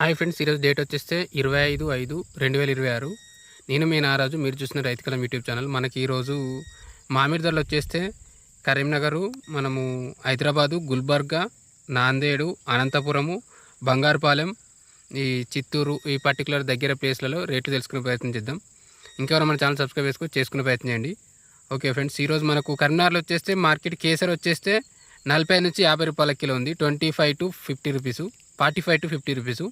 Hi friends, ఈరోజు date వచ్చేస్తే 25/5/2026. నేను మీ నారాజు, మీరు చూసిన రైతు కలం యూట్యూబ్ ఛానల్. మనకి ఈరోజు మామిడి ధరలు వచ్చేస్తే కరీంనగరు, మనము హైదరాబాదు, గుల్బర్గా, నాందేడు, అనంతపురము, బంగారుపాలెం, ఈ చిత్తూరు, ఈ పర్టికులర్ దగ్గర ప్లేస్లలో రేట్లు తెలుసుకునే ప్రయత్నం చేద్దాం. ఇంకెవరైనా మన ఛానల్ సబ్స్క్రైబ్ చేసుకునే ప్రయత్నం చేయండి. ఓకే ఫ్రెండ్స్, ఈరోజు మనకు కరీంనగర్లో వచ్చేస్తే మార్కెట్ కేసర్ వచ్చేస్తే 40 నుంచి 50 రూపాయల కిలో ఉంది. 25 to 50 రూపీసు, 45 to 50 రూపీసు.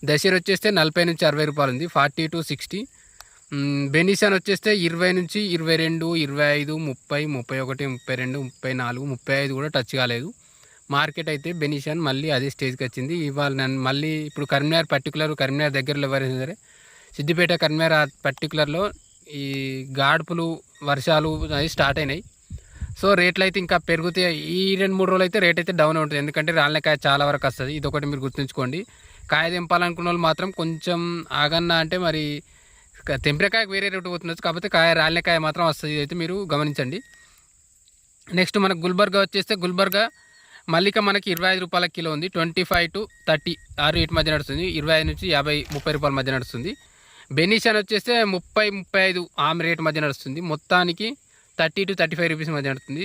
దశేర్ వచ్చేస్తే 40 నుంచి 60 రూపాయలు ఉంది, 40 to 60. బెనిషాన్ వచ్చేస్తే 20 నుంచి 22, 25, 30, 31, 32, 34, 35 కూడా టచ్ కాలేదు. మార్కెట్ అయితే బెనిషాన్ మళ్ళీ అదే స్టేజ్కి వచ్చింది. ఇవాళ నన్ను మళ్ళీ ఇప్పుడు కరీంనగర్ దగ్గరలో ఎవరైనా సరే, సిద్దిపేట కరీంనగర్ పర్టికులర్లో ఈ గాడుపులు వర్షాలు అవి స్టార్ట్ అయినాయి. సో రేట్లు అయితే ఇంకా పెరుగుతాయి. ఈ 2-3 రోజులు అయితే రేట్ అయితే డౌన్ ఉంటుంది, ఎందుకంటే రాళ్ళకాయ చాలా వరకు వస్తుంది. ఇదొకటి మీరు గుర్తుంచుకోండి. కాయ తెంపాలనుకున్న వాళ్ళు మాత్రం కొంచెం ఆగన్నా అంటే మరి తెంపకాయకు వేరే రేటు పోతుండొచ్చు, కాకపోతే రాళ్ళకాయ మాత్రం వస్తుంది. ఇదైతే మీరు గమనించండి. నెక్స్ట్ మనకు గుల్బర్గా వచ్చేస్తే గుల్బర్గా మల్లిక మనకి 25 రూపాయల కిలో ఉంది. 25 to 30 ఆ రేట్ మధ్య నడుస్తుంది. 25 నుంచి 50, 30 రూపాయల మధ్య నడుస్తుంది. బెనిషాన్ వచ్చేస్తే 30, 35 ఆమె రేట్ మధ్య నడుస్తుంది. మొత్తానికి 30 to 35 రూపీస్ మధ్య నడుస్తుంది.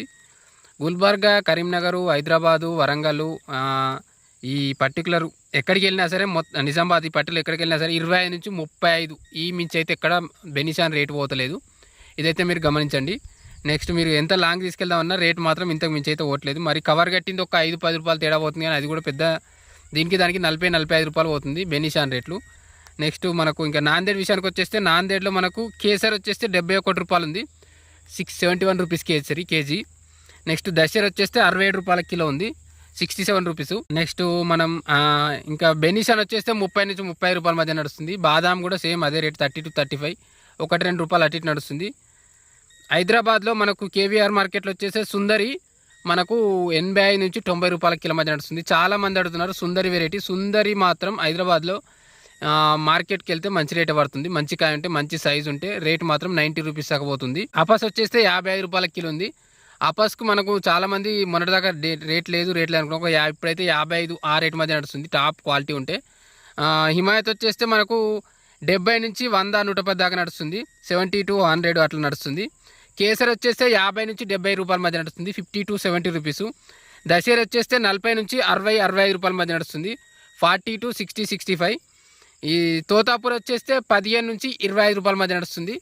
గుల్బర్గా, కరీంనగరు, హైదరాబాదు, వరంగల్, ఈ పర్టికులర్ ఎక్కడికి వెళ్ళినా సరే, నిజామాబాద్ ఈ పర్టికులర్ ఎక్కడికి వెళ్ళినా సరే 25 నుంచి 35 ఈ మించి అయితే ఎక్కడ బెనిషాన్ రేటు పోతలేదు. ఇదైతే మీరు గమనించండి. నెక్స్ట్ మీరు ఎంత లాంగ్ తీసుకెళ్దామన్నా రేట్ మాత్రం ఇంతకు మించి అయితే పోవట్లేదు. మరి కవర్ కట్టింది ఒక 5-10 రూపాయలు తేడా పోతుంది, కానీ అది కూడా పెద్ద దానికి 40-45 రూపాయలు పోతుంది బెనిషాన్ రేట్లు. నెక్స్ట్ మనకు ఇంకా నాందేడ్ విషయానికి వచ్చేస్తే, నాందేడ్లో మనకు కేసర్ వచ్చేస్తే 71 రూపాయలు ఉంది, 671 రూపీస్ కేజీ. నెక్స్ట్ దశర్ వచ్చేస్తే 67 రూపాయల కిలో ఉంది, 67 రూపీస్. నెక్స్ట్ మనం ఇంకా బెనిషాన్ వచ్చేస్తే 30 నుంచి 30 రూపాయల మధ్య నడుస్తుంది. బాదాం కూడా సేమ్ అదే రేట్, 30 to 35, 1-2 రూపాయలు అటు ఇటు నడుస్తుంది. హైదరాబాద్లో మనకు కేవీఆర్ మార్కెట్లో వచ్చేస్తే సుందరి మనకు 85 నుంచి 90 రూపాయల కిలో మధ్య నడుస్తుంది. చాలామంది అడుగుతున్నారు సుందరి వెరైటీ. సుందరి మాత్రం హైదరాబాద్లో మార్కెట్కి వెళ్తే మంచి రేట్ పడుతుంది. మంచి కాయ ఉంటే, మంచి సైజు ఉంటే రేట్ మాత్రం 90 రూపీస్ దాకా పోతుంది. అపాస్ వచ్చేస్తే 55 రూపాయల కిలో ఉంది. అపాస్కు మనకు చాలామంది మొన్నటిదాకా రేట్ లేదు అనుకున్నాం, ఇప్పుడైతే 55 ఆ రేట్ మధ్య నడుస్తుంది, టాప్ క్వాలిటీ ఉంటే. హిమాయత్ వచ్చేస్తే మనకు 70 నుంచి 100, 110 దాకా నడుస్తుంది, 70 to 100 అట్లా నడుస్తుంది. కేసర్ వచ్చేస్తే 50 నుంచి 70 రూపాయల మధ్య నడుస్తుంది, 50 to 70 రూపీసు. దశేర్ వచ్చేస్తే 40 నుంచి 60, 65 రూపాయల మధ్య నడుస్తుంది, 40 to 60, 65. ఈ తోతాపూర్ వచ్చేస్తే 15 నుంచి 25 రూపాయల మధ్య నడుస్తుంది,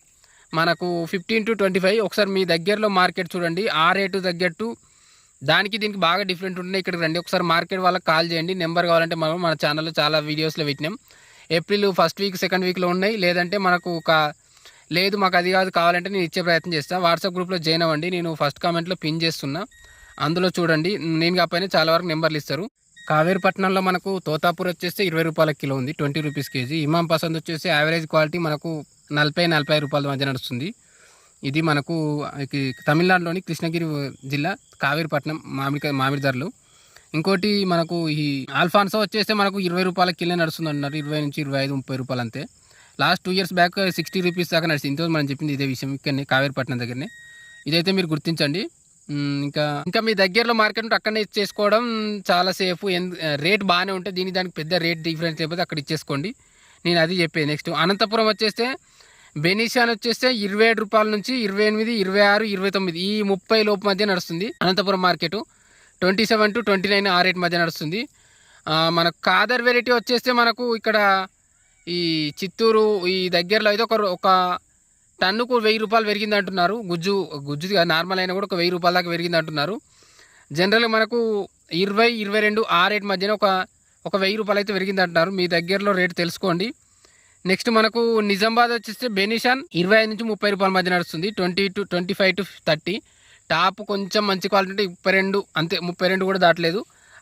మనకు 15 to 25. ఒకసారి మీ దగ్గరలో మార్కెట్ చూడండి, ఆ రేటు తగ్గట్టు దానికి దీనికి బాగా డిఫరెంట్ ఉంటున్నాయి. ఇక్కడికి రండి, ఒకసారి మార్కెట్ వాళ్ళకి కాల్ చేయండి. నెంబర్ కావాలంటే మనం మన ఛానల్లో చాలా వీడియోస్లో పెట్టినాం. ఏప్రిల్ 1st వీక్ 2nd వీక్లో ఉన్నాయి. లేదంటే మనకు లేదు మాకు అది కావాలంటే నేను ఇచ్చే ప్రయత్నం చేస్తాను. వాట్సాప్ గ్రూప్లో జాయిన్ అవ్వండి, నేను ఫస్ట్ కామెంట్లో పిన్ చేస్తున్నా, అందులో చూడండి. నేను కాకపోయినా చాలా వరకు నెంబర్లు ఇస్తారు. కావేరిపట్నంలో మనకు తోతాపూర్ వచ్చేస్తే 20 రూపాయల కిలో ఉంది, 20 రూపీస్ కేజీ. ఇమాం పసంద్ వచ్చేసి యావరేజ్ క్వాలిటీ మనకు 40-45 రూపాయల మధ్య నడుస్తుంది. ఇది మనకు తమిళనాడులోని కృష్ణగిరి జిల్లా కావేరిపట్నం మామిడి ధరలు. ఇంకోటి మనకు ఈ ఆల్ఫాన్సో వచ్చేస్తే మనకు 20 రూపాయల కిలో నడుస్తుంది అంటున్నారు, 20 నుంచి 25, 30 రూపాయలు అంతే. లాస్ట్ 2 years బ్యాక్ 60 రూపీస్ దాకా నడిచింది. ఇంతలో మనం చెప్పింది ఇదే విషయం, ఇక్కడనే కావేరిపట్నం దగ్గరనే. ఇదైతే మీరు గుర్తించండి. ఇంకా మీ దగ్గరలో మార్కెట్ ఉంటే అక్కడనే ఇచ్చేసుకోవడం చాలా సేఫ్. రేట్ బాగానే ఉంటే దానికి పెద్ద రేట్ డిఫరెన్స్ లేకపోతే అక్కడ ఇచ్చేసుకోండి, నేను అది చెప్పేది. నెక్స్ట్ అనంతపురం వచ్చేస్తే బెనిషాన్ వచ్చేస్తే 27 రూపాయల నుంచి 28, 26, 29 ఈ 30 లోపు మధ్య నడుస్తుంది అనంతపురం మార్కెట్. 27 to 29 ఆ రేట్ మధ్య నడుస్తుంది. మనకు కాదర్ వెరైటీ వచ్చేస్తే మనకు ఇక్కడ ఈ చిత్తూరు ఈ దగ్గరలో అయితే ఒక టన్నుకు 1000 రూపాయలు పెరిగింది అంటున్నారు. గుజ్జు నార్మల్ అయినా కూడా ఒక 1000 రూపాయల దాకా పెరిగింది అంటున్నారు. జనరల్గా మనకు 20, 22 ఆ రేట్ మధ్యన ఒక 1000 రూపాయలు అయితే పెరిగింది అంటున్నారు. మీ దగ్గరలో రేటు తెలుసుకోండి. నెక్స్ట్ మనకు నిజామాబాద్ వచ్చేస్తే బెనిషాన్ 25 నుంచి 30 రూపాయల మధ్య నడుస్తుంది, 25 to 30. టాప్ కొంచెం మంచి క్వాలిటీ ఉంటే 32 అంతే, 32 కూడా దాటలేదు.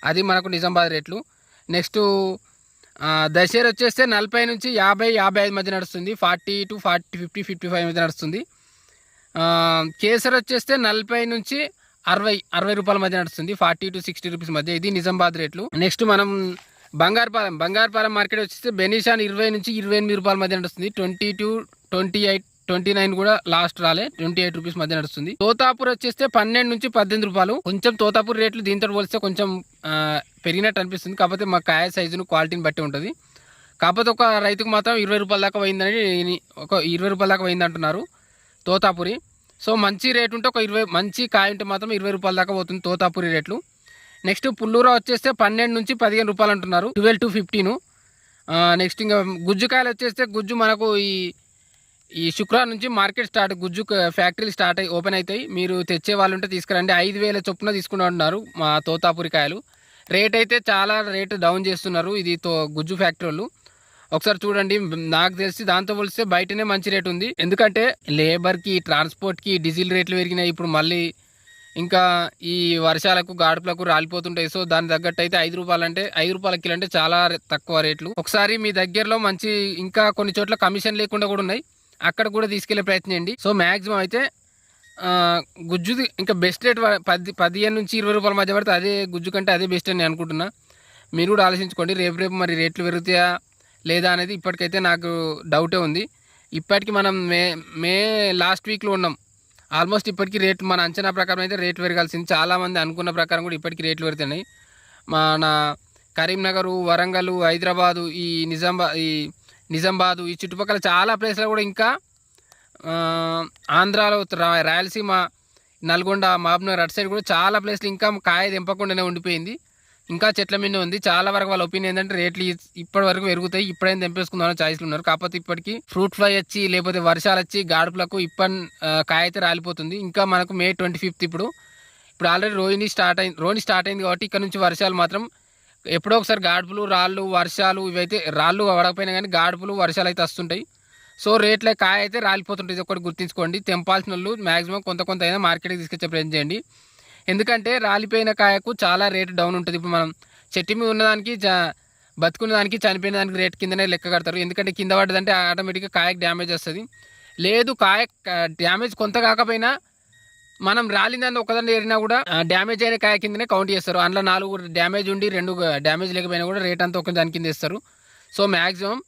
అది మనకు నిజామాబాద్ రేట్లు. నెక్స్ట్ దశేర్ వచ్చేస్తే 40 నుంచి 50, 55 మధ్య నడుస్తుంది, 40 to 40, 50, 55 మధ్య నడుస్తుంది. కేసర్ వచ్చేస్తే 40 నుంచి 60 రూపాయల మధ్య నడుస్తుంది, 40 to 60 రూపీస్ మధ్య. ఇది నిజామాబాద్ రేట్లు. నెక్స్ట్ మనం బంగారుపాలెం మార్కెట్ వచ్చేస్తే బెనిషాన్ 20 నుంచి 28 రూపాయల మధ్య నడుస్తుంది, 20 to 28, 29 కూడా లాస్ట్ రాలే, 28 రూపీస్ మధ్య నడుస్తుంది. తోతాపూర్ వచ్చేస్తే 12 నుంచి 18 రూపాయలు. కొంచెం తోతాపూర్ రేట్లు దీంతో పోలిస్తే కొంచెం పెరిగినట్టు అనిపిస్తుంది, కాకపోతే మా కాయ సైజును క్వాలిటీని బట్టి ఉంటుంది. కాకపోతే ఒక రైతుకు మాత్రం 20 రూపాయల దాకా పోయిందని, ఒక 20 రూపాయల దాకా పోయింది అంటున్నారు తోతాపురి. సో మంచి రేటు ఉంటే ఒక 20, మంచి కాయ ఉంటే మాత్రం 20 రూపాయల దాకా పోతుంది తోతాపురి రేట్లు. నెక్స్ట్ పుల్లూరా వచ్చేస్తే 12 నుంచి 15 రూపాయలు అంటున్నారు, 12 to 15. నెక్స్ట్ ఇంకా గుజ్జుకాయలు వచ్చేస్తే గుజ్జు మనకు ఈ శుక్రవారం నుంచి మార్కెట్ స్టార్ట్, గుజ్జు ఫ్యాక్టరీలు స్టార్ట్ ఓపెన్ అవుతాయి. మీరు తెచ్చే వాళ్ళు ఉంటే తీసుకురండి. 5,000 చొప్పున తీసుకుంటున్నారు మా తోతాపురి కాయలు. రేట్ అయితే చాలా రేటు డౌన్ చేస్తున్నారు ఇది గుజ్జు ఫ్యాక్టరీ వాళ్ళు. ఒకసారి చూడండి, నాకు తెలిసి దాంతో పోలిస్తే బయటనే మంచి రేటు ఉంది. ఎందుకంటే లేబర్కి, ట్రాన్స్పోర్ట్కి డీజిల్ రేట్లు పెరిగినాయి. ఇప్పుడు మళ్ళీ ఇంకా ఈ వర్షాలకు గాడుపులకు రాలిపోతుంటాయి. సో దాని తగ్గట్టు అయితే 5 రూపాయలు అంటే 5 రూపాయల కిలో అంటే చాలా తక్కువ రేట్లు. ఒకసారి మీ దగ్గరలో మంచి ఇంకా కొన్ని చోట్ల కమిషన్ లేకుండా కూడా ఉన్నాయి, అక్కడ కూడా తీసుకెళ్లే ప్రయత్నం చేయండి. సో మ్యాక్సిమం అయితే గుజ్జుది ఇంకా బెస్ట్ రేట్ 15 నుంచి 20 రూపాయల మధ్య పడితే అదే గుజ్జు కంటే అదే బెస్ట్ అని నేను అనుకుంటున్నా. మీరు కూడా ఆలోచించుకోండి. రేపు మరి రేట్లు పెరుగుతాయా లేదా అనేది ఇప్పటికైతే నాకు డౌటే ఉంది. ఇప్పటికి మనం మే లాస్ట్ వీక్లో ఉన్నాం. ఆల్మోస్ట్ ఇప్పటికీ రేట్లు మన అంచనా ప్రకారం అయితే రేట్లు పెరగాల్సింది. చాలామంది అనుకున్న ప్రకారం కూడా ఇప్పటికీ రేట్లు పెరుగుతున్నాయి. మన కరీంనగర్, వరంగల్, హైదరాబాదు, ఈ నిజామాబాదు ఈ చుట్టుపక్కల చాలా ప్లేస్లో కూడా ఇంకా ఆంధ్రాలో రాయలసీమ, నల్గొండ, మహబూబ్నగర్ అటు సైడ్ కూడా చాలా ప్లేస్లు ఇంకా కాయ తెంపకుండానే ఉండిపోయింది. ఇంకా చెట్ల మీద ఉంది. చాలా వరకు వాళ్ళ ఒపీనియన్ ఏంటంటే రేట్లు ఇప్పటి వరకు పెరుగుతాయి, ఇప్పుడైనా తెంపేసుకుందామని ఛాయిస్లు ఉన్నారు. కాకపోతే ఇప్పటికీ ఫ్రూట్ ఫ్లై వచ్చి లేకపోతే వర్షాలు వచ్చి గాడుపులకు కాయ అయితే రాలిపోతుంది. ఇంకా మనకు May 25 ఇప్పుడు ఆల్రెడీ రోహిణి స్టార్ట్ అయింది కాబట్టి ఇక్కడ నుంచి వర్షాలు మాత్రం ఎప్పుడో ఒకసారి గాడుపులు, రాళ్ళు, వర్షాలు ఇవైతే రాళ్ళు పడకపోయినా కానీ గాడుపులు, వర్షాలు అయితే వస్తుంటాయి. సో రేట్ల కాయ అయితే రాలిపోతుంటుంది. ఇది ఒకటి గుర్తుంచుకోండి. తెంపాల్సిన వాళ్ళు మ్యాక్సిమం కొంత అయినా మార్కెట్కి తీసుకొచ్చే ప్రయత్నం చేయండి. ఎందుకంటే రాలిపోయిన కాయకు చాలా రేటు డౌన్ ఉంటుంది. ఇప్పుడు మనం చెట్టు మీద ఉన్నదానికి బతుకున్న దానికి చనిపోయిన దానికి రేట్ కిందనే లెక్క కడతారు. ఎందుకంటే కింద పడ్డదంటే ఆటోమేటిక్గా కాయకు డ్యామేజ్ వస్తుంది. లేదు కాయ డ్యామేజ్ కొంత కాకపోయినా మనం రాలిందని ఒకదాన్ని ఏరినా కూడా డ్యామేజ్ అయిన కాయ కిందనే కౌంట్ చేస్తారు. అందులో 4 డ్యామేజ్ ఉండి 2 డ్యామేజ్ లేకపోయినా కూడా రేట్ అంతా ఒక దాని కింద ఇస్తారు. సో మ్యాక్సిమం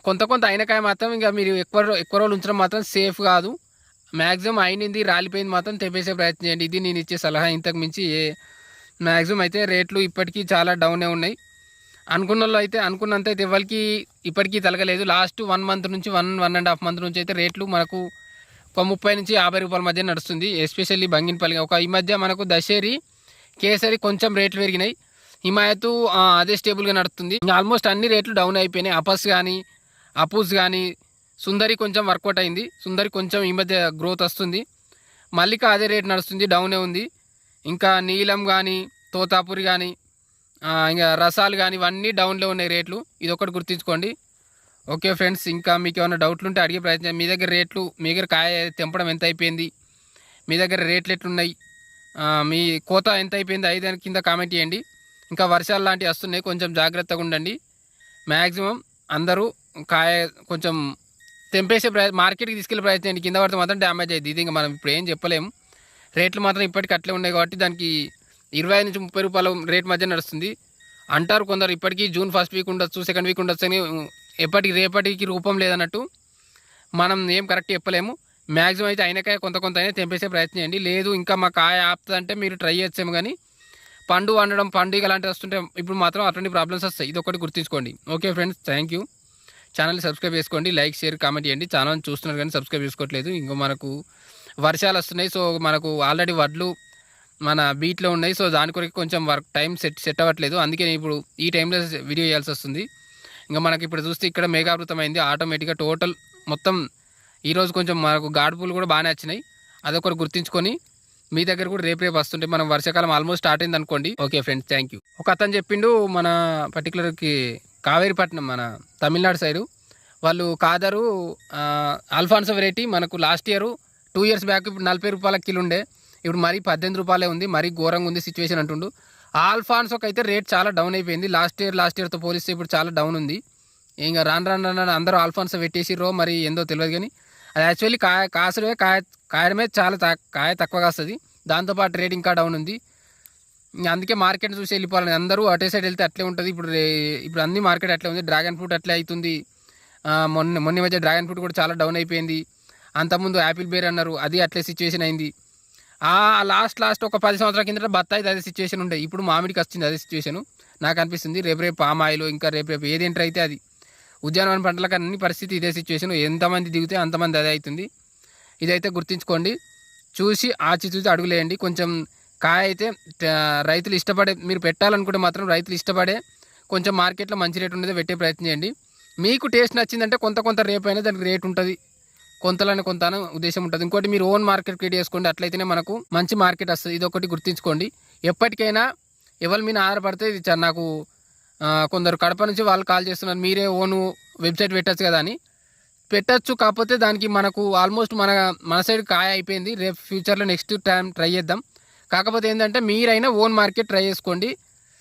కొంత అయిన కాయ మాత్రం ఇంకా మీరు ఎక్కువ రోజులు ఉంచడం మాత్రం సేఫ్ కాదు. మ్యాక్సిమం అయినది రాలిపోయింది మాత్రం తెప్పేసే ప్రయత్నం చేయండి. ఇది నేను ఇచ్చే సలహా. ఇంతకు మించి మ్యాక్సిమం అయితే రేట్లు ఇప్పటికీ చాలా డౌనే ఉన్నాయి. అనుకున్న వాళ్ళు అయితే అనుకున్నంత అయితే ఎవరికి ఇప్పటికీ తలగలేదు. లాస్ట్ 1 మంత్ నుంచి 1.5 మంత్ నుంచి అయితే రేట్లు మనకు ఒక 30 నుంచి 50 రూపాయల మధ్య నడుస్తుంది. ఎస్పెషల్లీ బంగినపల్లి ఈ మధ్య మనకు దశేరి, కేసరి కొంచెం రేట్లు పెరిగినాయి. హిమాయత్ అదే స్టేబుల్గా నడుస్తుంది. ఆల్మోస్ట్ అన్ని రేట్లు డౌన్ అయిపోయినాయి. అపూస్ కానీ సుందరి కొంచెం వర్కౌట్ అయింది. సుందరి కొంచెం ఈ మధ్య గ్రోత్ వస్తుంది. మల్లిక అదే రేట్ నడుస్తుంది, డౌనే ఉంది. ఇంకా నీలం కానీ, తోతాపురి కానీ, ఇంకా రసాలు కానీ ఇవన్నీ డౌన్లో ఉన్నాయి రేట్లు. ఇది ఒకటి గుర్తుంచుకోండి. ఓకే ఫ్రెండ్స్, ఇంకా మీకు ఏమైనా డౌట్లు ఉంటే అడిగే ప్రయత్నం. మీ దగ్గర కాయ తెంపడం ఎంత అయిపోయింది, మీ దగ్గర రేట్లు ఎట్లున్నాయి, మీ కోత ఎంత అయిపోయింది దాని కింద కామెంట్ చేయండి. ఇంకా వర్షాలు లాంటివి వస్తున్నాయి, కొంచెం జాగ్రత్తగా ఉండండి. మ్యాక్సిమం అందరూ కాయ కొంచెం తెంపేసే మార్కెట్కి తీసుకెళ్ళే ప్రయత్నం చేయండి. కింద పడితే మాత్రం డ్యామేజ్ అయ్యింది. ఇది ఇంకా మనం ఇప్పుడు ఏం చెప్పలేము. రేట్లు మాత్రం ఇప్పటికీ అట్లే ఉన్నాయి కాబట్టి దానికి 25 నుంచి 30 రూపాయల రేట్ మధ్య నడుస్తుంది అంటారు కొందరు. ఇప్పటికీ జూన్ 1st వీక్ ఉండొచ్చు, 2nd వీక్ ఉండొచ్చు అని రేపటికి రూపం లేదన్నట్టు మనం ఏం కరెక్ట్ చెప్పలేము. మ్యాక్సిమం అయితే అయినకాయ కొంత అయినా తెంపేసే ప్రయత్నం చేయండి. లేదు ఇంకా మా కాయ ఆపుతుందంటే మీరు ట్రై చేస్తాము. కానీ పండు వండడం, పండుగ అలాంటివి వస్తుంటే ఇప్పుడు మాత్రం అటువంటి ప్రాబ్లమ్స్ వస్తాయి. ఇది ఒకటి గుర్తుంచుకోండి. Okay friends, thank you. ఛానల్ని సబ్స్క్రైబ్ చేసుకోండి, లైక్, షేర్, కామెంట్ చేయండి. ఛానల్ చూస్తున్నారు కానీ సబ్స్క్రైబ్ చేసుకోవట్లేదు. ఇంకా మనకు వర్షాలు వస్తున్నాయి. సో మనకు ఆల్రెడీ వడ్లు మన బీట్లో ఉన్నాయి. సో దాని కొరకు కొంచెం టైం సెట్ అవ్వట్లేదు. అందుకే ఇప్పుడు ఈ టైంలో వీడియో చేయాల్సి వస్తుంది. ఇంకా మనకి ఇప్పుడు చూస్తే ఇక్కడ మేఘావృతం అయింది ఆటోమేటిక్గా. టోటల్ మొత్తం ఈరోజు కొంచెం మనకు గాడుపులు కూడా బాగానే వచ్చినాయి. అదొకటి గుర్తుంచుకొని మీ దగ్గర కూడా రేపు వస్తుంటే మనం వర్షాకాలం ఆల్మోస్ట్ స్టార్ట్ అయింది అనుకోండి. Okay friends, thank you. ఒక అతను చెప్పిండు మన పర్టికులర్కి కావేరిపట్నం, మన తమిళనాడు సైడు వాళ్ళు కాదరు అల్ఫాన్సో వెరైటీ మనకు లాస్ట్ ఇయర్ 2 years బ్యాక్ ఇప్పుడు 40 రూపాయల కిలో ఉండే, ఇప్పుడు మరీ 18 రూపాయలే ఉంది. మరీ ఘోరంగా ఉంది సిచ్యువేషన్ అంటుండు. ఆల్ఫాన్సోకి అయితే రేట్ చాలా డౌన్ అయిపోయింది. లాస్ట్ ఇయర్తో పోలిస్తే ఇప్పుడు చాలా డౌన్ ఉంది. ఇంకా రాను అందరూ ఆల్ఫాన్సో పెట్టేసిరో మరి ఏందో తెలియదు. కానీ అది యాక్చువల్లీ కాయడమే చాలా కాయ తక్కువగా వస్తుంది. దాంతోపాటు రేట్ ఇంకా డౌన్ ఉంది. అందుకే మార్కెట్ చూసి వెళ్ళిపోవాలని అందరూ అటే సైడ్ వెళ్తే అట్లే ఉంటుంది. ఇప్పుడు అన్ని మార్కెట్ అట్లే ఉంది. డ్రాగన్ ఫ్రూట్ అట్లే అవుతుంది. మొన్న మధ్య డ్రాగన్ ఫ్రూట్ కూడా చాలా డౌన్ అయిపోయింది. అంతకుముందు యాపిల్ బేర్ అన్నారు, అది అట్లే సిచ్యువేషన్ అయింది. లాస్ట్ ఒక 10 సంవత్సరాల కింద బత్తాయి అదే సిచ్యువేషన్ ఉండే. ఇప్పుడు మామిడికి వస్తుంది అదే సిచ్యువేషన్ నాకు అనిపిస్తుంది. రేపు పామ్ ఆయిల్ ఇంకా రేపు ఏది ఎంటర్ అయితే అది. ఉద్యానవన పంటలకు అన్ని పరిస్థితి ఇదే సిచ్యువేషన్. ఎంతమంది దిగితే అంతమంది అదే అవుతుంది. ఇదైతే గుర్తుంచుకోండి. చూసి ఆచితూచి అడుగులేయండి. కొంచెం కాయ అయితే రైతులు ఇష్టపడే, మీరు పెట్టాలనుకుంటే మాత్రం రైతులు ఇష్టపడే కొంచెం మార్కెట్లో మంచి రేటు ఉండేది పెట్టే ప్రయత్నం చేయండి. మీకు టేస్ట్ నచ్చిందంటే కొంత రేపు అయినా దానికి రేటు ఉంటుంది, కొంతలోనే కొంత ఉద్దేశం ఉంటుంది. ఇంకోటి మీరు ఓన్ మార్కెట్ క్రియేట్ చేసుకోండి, అట్లయితేనే మనకు మంచి మార్కెట్ వస్తుంది. ఇది ఒకటి గుర్తుంచుకోండి. ఎప్పటికైనా ఎవరి మీద ఆధారపడితే ఇది నాకు కొందరు కడప నుంచి వాళ్ళు కాల్ చేస్తున్నారు, మీరే ఓన్ వెబ్సైట్ పెట్టచ్చు కదా అని. పెట్టచ్చు, కాకపోతే దానికి మనకు ఆల్మోస్ట్ మన సైడ్ కాయ అయిపోయింది. రేపు ఫ్యూచర్లో నెక్స్ట్ టైం ట్రై చేద్దాం. కాకపోతే ఏంటంటే మీరైనా ఓన్ మార్కెట్ ట్రై చేసుకోండి.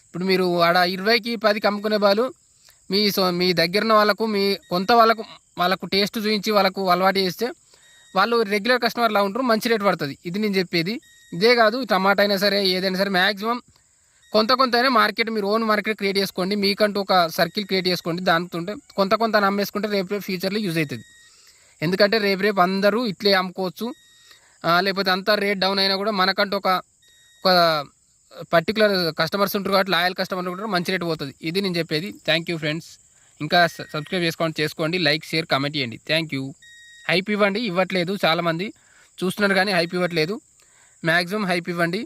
ఇప్పుడు మీరు ఆడ 20కి 10కి అమ్ముకునే వాళ్ళు మీ దగ్గర ఉన్న వాళ్ళకు వాళ్ళకు టేస్ట్ చూపించి వాళ్ళకు అలవాటు చేస్తే వాళ్ళు రెగ్యులర్ కస్టమర్లా ఉంటారు, మంచి రేట్ పడుతుంది. ఇది నేను చెప్పేది. ఇదే కాదు, టమాటా అయినా సరే ఏదైనా సరే మ్యాక్సిమం కొంత అయినా మార్కెట్ మీరు ఓన్ మార్కెట్ క్రియేట్ చేసుకోండి. మీకంటూ ఒక సర్కిల్ క్రియేట్ చేసుకోండి. దానితో కొంత అమ్మేసుకుంటే రేపు ఫ్యూచర్లో యూజ్ అవుతుంది. ఎందుకంటే రేపు అందరూ ఇట్లే అమ్ముకోవచ్చు. లేకపోతే అంతా రేట్ డౌన్ అయినా కూడా మనకంటూ ఒక పర్టికులర్ కస్టమర్స్ ఉంటారు కాబట్టి లాయల్ కస్టమర్లు ఉంటారు, మంచి రేట్ పోతుంది. ఇది నేను చెప్పేది. Thank you friends. ఇంకా సబ్స్క్రైబ్ చేసుకోండి, లైక్ షేర్ కామెంట్ చేయండి. Thank you. హైప్ ఇవ్వండి. ఇవ్వట్లేదు, చాలామంది చూస్తున్నారు కానీ హైప్ ఇవ్వట్లేదు. మ్యాక్సిమం హైప్ ఇవ్వండి.